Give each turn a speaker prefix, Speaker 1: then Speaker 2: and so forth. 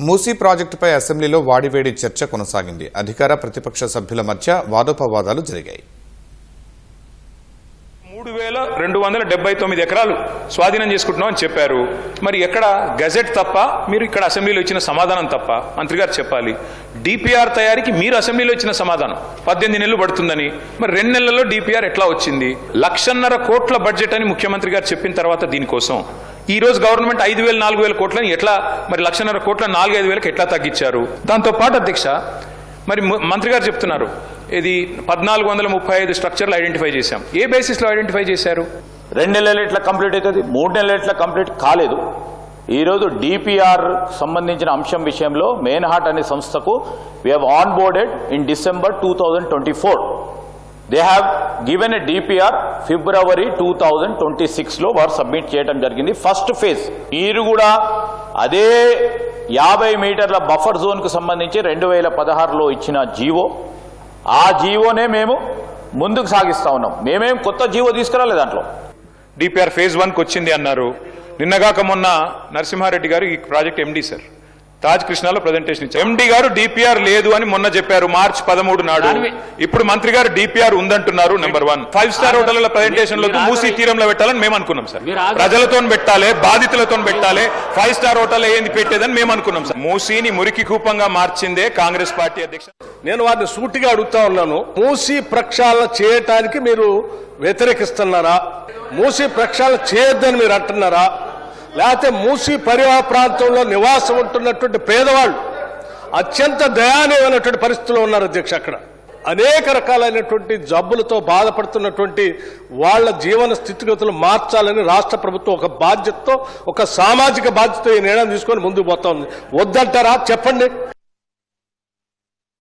Speaker 1: మూసీ ప్రాజెక్టుపై అసెంబ్లీలో వాడివేడి చర్చ కొనసాగింది. అధికార ప్రతిపక్ష సభ్యుల మధ్య వాదోపవాదాలు జరిగాయి.
Speaker 2: 3279 ఎకరాలు స్వాధీనం చేసుకుంటున్నామని చెప్పారు. మరి ఎక్కడ గజెట్ తప్ప, మీరు ఇక్కడ అసెంబ్లీలో ఇచ్చిన సమాధానం తప్ప మంత్రి గారు చెప్పాలి. డిపిఆర్ తయారీకి మీరు అసెంబ్లీలో ఇచ్చిన సమాధానం 18 నెలలు పడుతుందని, మరి 2 నెలల్లో డిపిఆర్ ఎట్లా వచ్చింది? 1,50,000 కోట్ల బడ్జెట్ అని ముఖ్యమంత్రి గారు చెప్పిన తర్వాత దీనికోసం ఈ రోజు గవర్నమెంట్ 5,000 4,000 కోట్లని ఎట్లా, మరి 1,50,000 కోట్ల 4-5 ఎట్లా తగ్గించారు? దాంతో పాటు అధ్యక్ష, మరి మంత్రి గారు చెప్తున్నారు ఇది 1435 స్ట్రక్చర్లు ఐడెంటిఫై చేశాం. ఏ బేసిస్ లో ఐడెంటిఫై చేశారు?
Speaker 3: 2 నెలలు ఎట్లా కంప్లీట్ అవుతుంది, 3 నెలలు ఎట్లా కంప్లీట్ కాలేదు. ఈరోజు డిపిఆర్ సంబంధించిన అంశం విషయంలో మెయిన్హార్ట్ అనే సంస్థకు we have on boarded in December 2024. They have given a DPR February 2026లో వారు సబ్మిట్ చేయడం జరిగింది. First phase. మీరు కూడా అదే 50 మీటర్ల బఫర్ జోన్కు సంబంధించి 2016లో ఇచ్చిన జీవో, ఆ జీవోనే మేము ముందుకు సాగిస్తా ఉన్నాం. మేమేం కొత్త జీవో తీసుకురాలేదు. దాంట్లో
Speaker 2: డిపిఆర్ ఫేజ్ 1కి వచ్చింది అన్నారు. నిన్నగాక మొన్న నరసింహారెడ్డి గారు ఈ ప్రాజెక్ట్ ఎండి సార్ తాజ్ కృష్ణాలో ప్రజెంటేషన్ ఇచ్చారు. ఎండి గారు డిపిఆర్ లేదు అని మొన్న చెప్పారు March 13 నాడు. ఇప్పుడు మంత్రి గారు డిపిఆర్ ఉందంటున్నారు. నెంబర్ 1 5 స్టార్ హోటళ్ల ప్రజెంటేషన్ లో మూసీ తీరంలో పెట్టాలని మేము అనుకున్నాం సార్. ప్రజలతో పెట్టాలి, బాధితులతో పెట్టాలి. 5 స్టార్ హోటల్ ఏంది పెట్టేదని మేము అనుకున్నాం సార్. మూసీని మురికి కూపంగా మార్చిందే కాంగ్రెస్ పార్టీ అధ్యక్ష.
Speaker 4: నేను వారిని సూటిగా అడుగుతా ఉన్నాను, మూసీ ప్రక్షాళన చేయటానికి మీరు వ్యతిరేకిస్తున్నారా? మూసీ ప్రక్షాళన చేయొద్దని మీరు అంటున్నారా? లేకపోతే మూసీ పరివాహ ప్రాంతంలో నివాసం ఉంటున్నటువంటి పేదవాళ్ళు అత్యంత దయానీయమైనటువంటి పరిస్థితుల్లో ఉన్నారు అధ్యక్ష. అక్కడ అనేక రకాలైనటువంటి జబ్బులతో బాధపడుతున్నటువంటి వాళ్ళ జీవన స్థితిగతులు మార్చాలని రాష్ట్ర ప్రభుత్వం ఒక బాధ్యతతో, ఒక సామాజిక బాధ్యత ఈ నిర్ణయం తీసుకొని ముందుకు పోతా ఉంది. వద్దంటారా? చెప్పండి.